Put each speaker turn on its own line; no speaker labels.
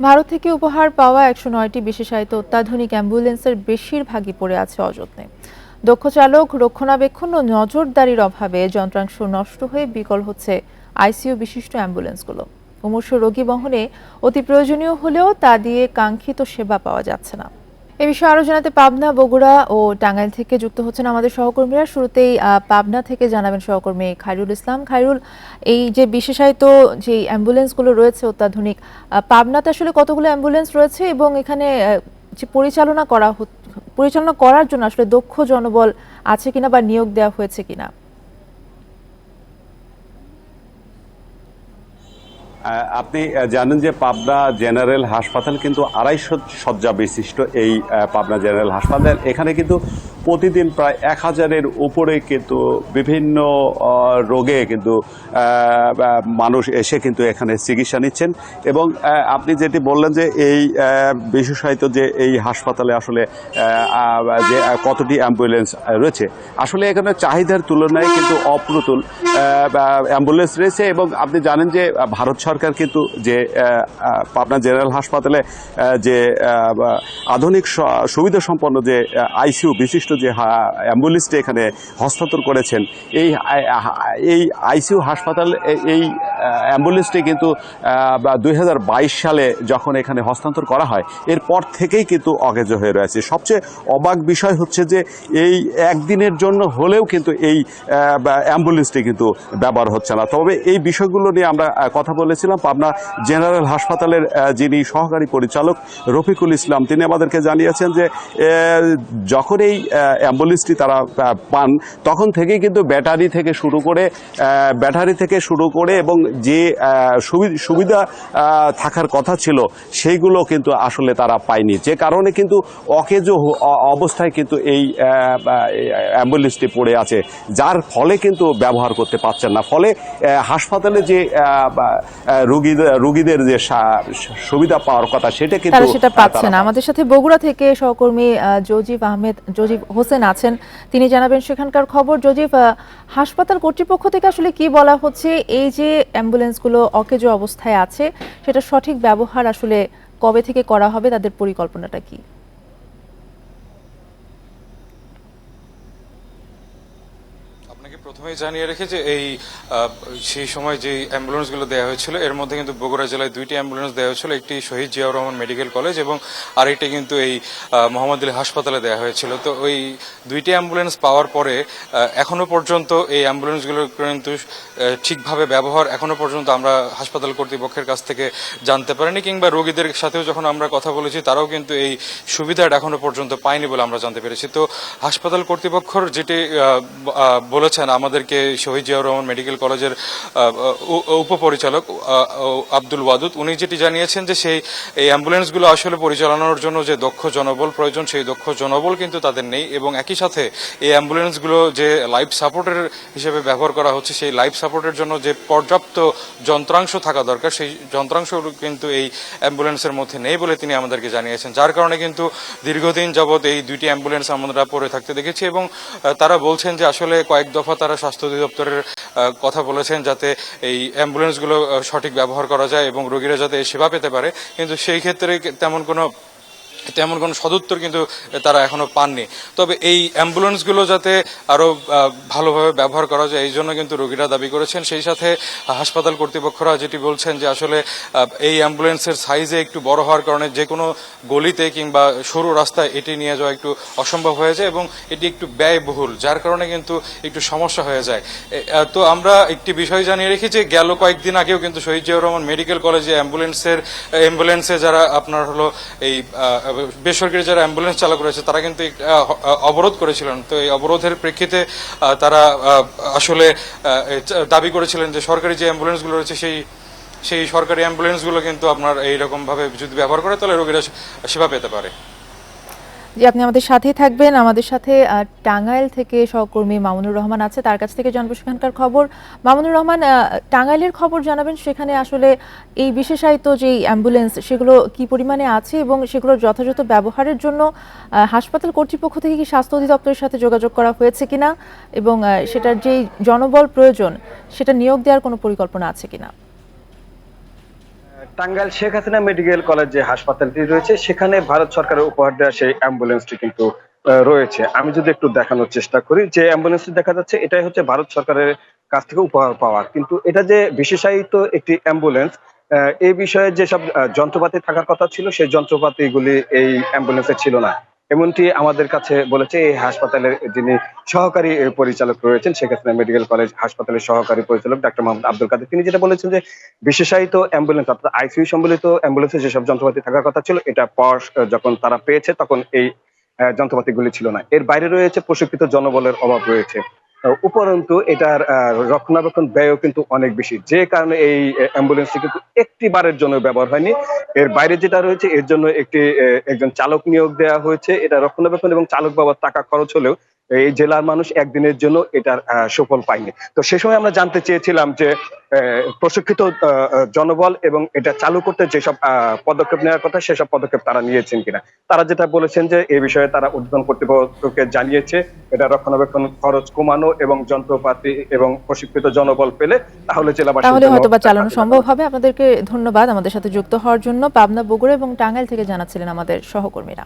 ভারত থেকে উপহার পাওয়া ১০৯টি বিশেষায়িত অত্যাধুনিক অ্যাম্বুলেন্সের বেশিরভাগই পড়ে আছে অযত্নে। দক্ষ চালক, রক্ষণাবেক্ষণ ও নজরদারির অভাবে যন্ত্রাংশ নষ্ট হয়ে বিকল হচ্ছে আইসিইউ বিশিষ্ট অ্যাম্বুলেন্সগুলো। মুমূর্ষু রোগী বহনে অতি প্রয়োজনীয় হলেও তা দিয়ে কাঙ্ক্ষিত সেবা পাওয়া যাচ্ছে না। এ বিষয়ে আরো জানাতে পাবনা, বগুড়া ও টাঙ্গাইল থেকে যুক্ত হচ্ছেন আমাদের সহকর্মীরা। শুরুতেই পাবনা থেকে জানাবেন সহকর্মী খায়রুল ইসলাম। খায়রুল, এই যে বিশেষায়িত যে অ্যাম্বুলেন্সগুলো রয়েছে অত্যাধুনিক, পাবনাতে আসলে কতগুলো অ্যাম্বুলেন্স রয়েছে এবং এখানে যে পরিচালনা করার জন্য আসলে দক্ষ জনবল আছে কিনা বা নিয়োগ দেওয়া হয়েছে কিনা?
আপনি জানেন যে পাবনা জেনারেল হাসপাতাল কিন্তু ২৫০ শয্যা বিশিষ্ট এই পাবনা জেনারেল হাসপাতাল। এখানে কিন্তু প্রতিদিন প্রায় ১,০০০-এর উপরে কিন্তু বিভিন্ন রোগে কিন্তু মানুষ এসে কিন্তু এখানে চিকিৎসা নিচ্ছেন। এবং আপনি যেটি বললেন যে এই বিশেষায়িত যে এই হাসপাতালে আসলে যে কতটি অ্যাম্বুলেন্স রয়েছে, আসলে এখানে চাহিদার তুলনায় কিন্তু অপ্রতুল অ্যাম্বুলেন্স রয়েছে। এবং আপনি জানেন যে ভারত সরকার কিন্তু যে পাবনা জেনারেল হাসপাতালে যে আধুনিক সুবিধা সম্পন্ন যে আইসিইউ বিশিষ্ট যে অ্যাম্বুলেন্সটি এখানে হস্তান্তর করেছেন, এই আইসিইউ হাসপাতাল এই অ্যাম্বুলেন্সটি কিন্তু ২০২২ সালে যখন এখানে হস্তান্তর করা হয় এরপর থেকেই কিন্তু অকেজো হয়ে রয়েছে। সবচেয়ে অবাক বিষয় হচ্ছে যে এই একদিনের জন্য হলেও কিন্তু এই অ্যাম্বুলেন্সটি কিন্তু ব্যবহার হচ্ছে না। তবে এই বিষয়গুলো নিয়ে আমরা কথা বলেছিলাম পাবনা জেনারেল হাসপাতালের যিনি সহকারী পরিচালক রফিকুল ইসলাম, তিনি আমাদেরকে জানিয়েছেন যে যখন এই অ্যাম্বুলেন্সটি তারা পান তখন থেকেই কিন্তু ব্যাটারি থেকে শুরু করে এবং যে সুবিধা থাকার কথা ছিল সেইগুলো কিন্তু আসলে তারা পায়নি, যে কারণে কিন্তু অকেজো অবস্থায় কিন্তু এই অ্যাম্বুলেন্সটি পড়ে আছে, যার ফলে কিন্তু ব্যবহার করতে পারছেন না। ফলে হাসপাতালে যে রোগীদের যে সুবিধা পাওয়ার কথা সেটা কিন্তু
পাচ্ছে না। আমাদের সাথে বগুড়া থেকে সহকর্মী জজিব হোসেন আছেন, তিনি জানাবেন সেখানকার খবর। জজিব, হাসপাতাল কর্তৃপক্ষ থেকে আসলে কি বলা হচ্ছে, এই যে অ্যাম্বুলেন্সগুলো অকেজো অবস্থায় আছে সেটা সঠিক ব্যবহার আসলে কবে থেকে করা হবে, তাদের পরিকল্পনাটা কি?
প্রথমেই জানিয়ে রেখে যে সেই সময় যে অ্যাম্বুলেন্সগুলো দেওয়া হয়েছিল এর মধ্যে কিন্তু বগুড়া জেলায় ২টি অ্যাম্বুলেন্স দেওয়া হয়েছিল, একটি শহীদ জিয়াউর রহমান মেডিকেল কলেজ এবং আরেকটি কিন্তু এই মোহাম্মদ আলী হাসপাতালে দেওয়া হয়েছিল। তো ওই ২টি অ্যাম্বুলেন্স পাওয়ার পরে এখনো পর্যন্ত এই অ্যাম্বুলেন্সগুলোর কিন্তু ঠিকভাবে ব্যবহার এখনো পর্যন্ত আমরা হাসপাতাল কর্তৃপক্ষের কাছ থেকে জানতে পারিনি, কিংবা রোগীদের সাথেও যখন আমরা কথা বলেছি তারাও কিন্তু এই সুবিধাটা এখনো পর্যন্ত পায়নি বলে আমরা জানতে পেরেছি। তো হাসপাতাল কর্তৃপক্ষর যেটি বলেছেন আমাদেরকে শহীদ জিয়াউর রহমান মেডিকেল কলেজের উপপরিচালক আব্দুল ওয়াদুদ, উনি যেটি জানিয়েছেন যে এই অ্যাম্বুলেন্সগুলো আসলে পরিচালনার জন্য যে দক্ষ জনবল প্রয়োজন সেই দক্ষ জনবল কিন্তু তাদের নেই, এবং একই সাথে এই অ্যাম্বুলেন্সগুলো যে লাইফ সাপোর্টের হিসেবে ব্যবহার করা হচ্ছে সেই লাইফ সাপোর্টের জন্য যে পর্যাপ্ত যন্ত্রাংশ থাকা দরকার সেই যন্ত্রাংশ কিন্তু এই অ্যাম্বুলেন্সের মধ্যে নেই বলে তিনি আমাদেরকে জানিয়েছেন, যার কারণে কিন্তু দীর্ঘদিন যাবৎ এই ২টি অ্যাম্বুলেন্স আমরা পড়ে থাকতে দেখেছি। এবং তারা বলছেন যে আসলে কয়েক দফা তারা স্বাস্থ্য অধিদপ্তরের কথা বলেছেন যাতে এই অ্যাম্বুলেন্সগুলো সঠিক ব্যবহার করা যায় এবং রোগীরা যাতে সেবা পেতে পারে, কিন্তু সেই ক্ষেত্রে তেমন কোনো সদুত্তর কিন্তু তারা এখনো পাননি। তবে এই অ্যাম্বুলেন্সগুলো যাতে আরো ভালোভাবে ব্যবহার করা যায় এই জন্য কিন্তু রোগীরা দাবি করেছেন। সেই সাথে হাসপাতাল কর্তৃপক্ষরা যেটি বলছেন যে আসলে এই অ্যাম্বুলেন্সের সাইজে একটু বড় হওয়ার কারণে যে কোনো গলিতে কিংবা সরু রাস্তায় এটি নিয়ে যাওয়া একটু অসম্ভব হয়ে যায় এবং এটি একটু ব্যয়বহুল, যার কারণে কিন্তু একটু সমস্যা হয়ে যায়। তো আমরা একটি বিষয় জানিয়ে রেখি যে গেল কয়েকদিন আগেও কিন্তু শহীদ জিয়াউর রহমান মেডিকেল কলেজে অ্যাম্বুলেন্সে যারা আপনার হলো এই বেসরকারি যারা অ্যাম্বুলেন্স চালক রয়েছে তারা কিন্তু অবরোধ করেছিলেন। তো এই অবরোধের প্রেক্ষিতে তারা আসলে দাবি করেছিলেন যে সরকারি যে অ্যাম্বুলেন্সগুলো রয়েছে সেই সরকারি অ্যাম্বুলেন্সগুলো কিন্তু আপনার এইরকম ভাবে যদি ব্যবহার করে তাহলে রোগীরা সেবা পেতে পারে।
জি, আপনি আমাদের সাথেই থাকবেন। আমাদের সাথে টাঙ্গাইল থেকে সহকর্মী মামুনুর রহমান আছে, তার কাছ থেকে জানবো সেখানকার খবর। মামুনুর রহমান, টাঙ্গাইলের খবর জানাবেন। সেখানে আসলে এই বিশেষায়িত যে অ্যাম্বুলেন্স সেগুলো কি পরিমাণে আছে এবং সেগুলোর যথাযথ ব্যবহারের জন্য হাসপাতাল কর্তৃপক্ষ থেকে কি স্বাস্থ্য অধিদপ্তরের সাথে যোগাযোগ করা হয়েছে কিনা এবং সেটার যেই জনবল প্রয়োজন সেটা নিয়োগ দেওয়ার কোনো পরিকল্পনা আছে কিনা?
টাঙ্গাইল শেখ হাসিনা মেডিকেল কলেজ যে হাসপাতালটি রয়েছে সেখানে ভারত সরকারের উপহার দেওয়া সেই অ্যাম্বুলেন্সটি কিন্তু রয়েছে। আমি যদি একটু দেখানোর চেষ্টা করি, যে অ্যাম্বুলেন্সটি দেখা যাচ্ছে এটাই হচ্ছে ভারত সরকারের কাছ থেকে উপহার পাওয়া। কিন্তু এটা যে বিশেষায়িত একটি অ্যাম্বুলেন্স, এই বিষয়ে যেসব যন্ত্রপাতি থাকার কথা ছিল সেই যন্ত্রপাতিগুলি এই অ্যাম্বুলেন্সে ছিল না। এমনটি আমাদের কাছে বলেছে এই হাসপাতালের যিনি সহকারী পরিচালক রয়েছেন, শেখ হাসিনা মেডিকেল কলেজ হাসপাতালের সহকারী পরিচালক ডাক্তার মোহাম্মদ আব্দুল কাদের। তিনি যেটা বলেছেন যে বিশেষায়িত অ্যাম্বুলেন্স অর্থাৎ আইসিইউ সম্বলিত অ্যাম্বুলেন্সে যেসব যন্ত্রপাতি থাকার কথা ছিল এটা পাওয়ার যখন তারা পেয়েছে তখন এই যন্ত্রপাতিগুলি ছিল না। এর বাইরে রয়েছে প্রশিক্ষিত জনবলের অভাব রয়েছে। উপরন্তু এটার রক্ষণাবেক্ষণ ব্যয়ও কিন্তু অনেক বেশি, যে কারণে এই অ্যাম্বুলেন্সটি কিন্তু একটি বারের জন্য ব্যবহার হয়নি। এর বাইরে যেটা রয়েছে এর জন্য একজন চালক নিয়োগ দেওয়া হয়েছে। এটা রক্ষণাবেক্ষণ এবং চালক বাবদ টাকা খরচ হলেও এই জেলার মানুষ একদিনের জন্য এটার সুফল পায়নি। তো সে সময় আমরা জানতে চেয়েছিলাম যে প্রশিক্ষিত জনবল এবং এটা চালু করতে যেসব পদক্ষেপ নেওয়ার কথা সেসব পদক্ষেপ তারা নিয়েছেন কিনা। তারা যেটা বলেছেন যে এই বিষয়ে তারা ঊর্ধ্বতন কর্তৃপক্ষকে জানিয়েছে, এটা রক্ষণাবেক্ষণ খরচ কমানো এবং যন্ত্রপাতি এবং প্রশিক্ষিত জনবল পেলে তাহলে জেলাবাসীর
তাহলে
জন্য
হয়তোবা চালানো সম্ভব হবে। আপনাদেরকে ধন্যবাদ আমাদের সাথে যুক্ত হওয়ার জন্য। পাবনা, বগুড়া এবং টাঙ্গাইল থেকে জানাচ্ছিলেন আমাদের সহকর্মীরা।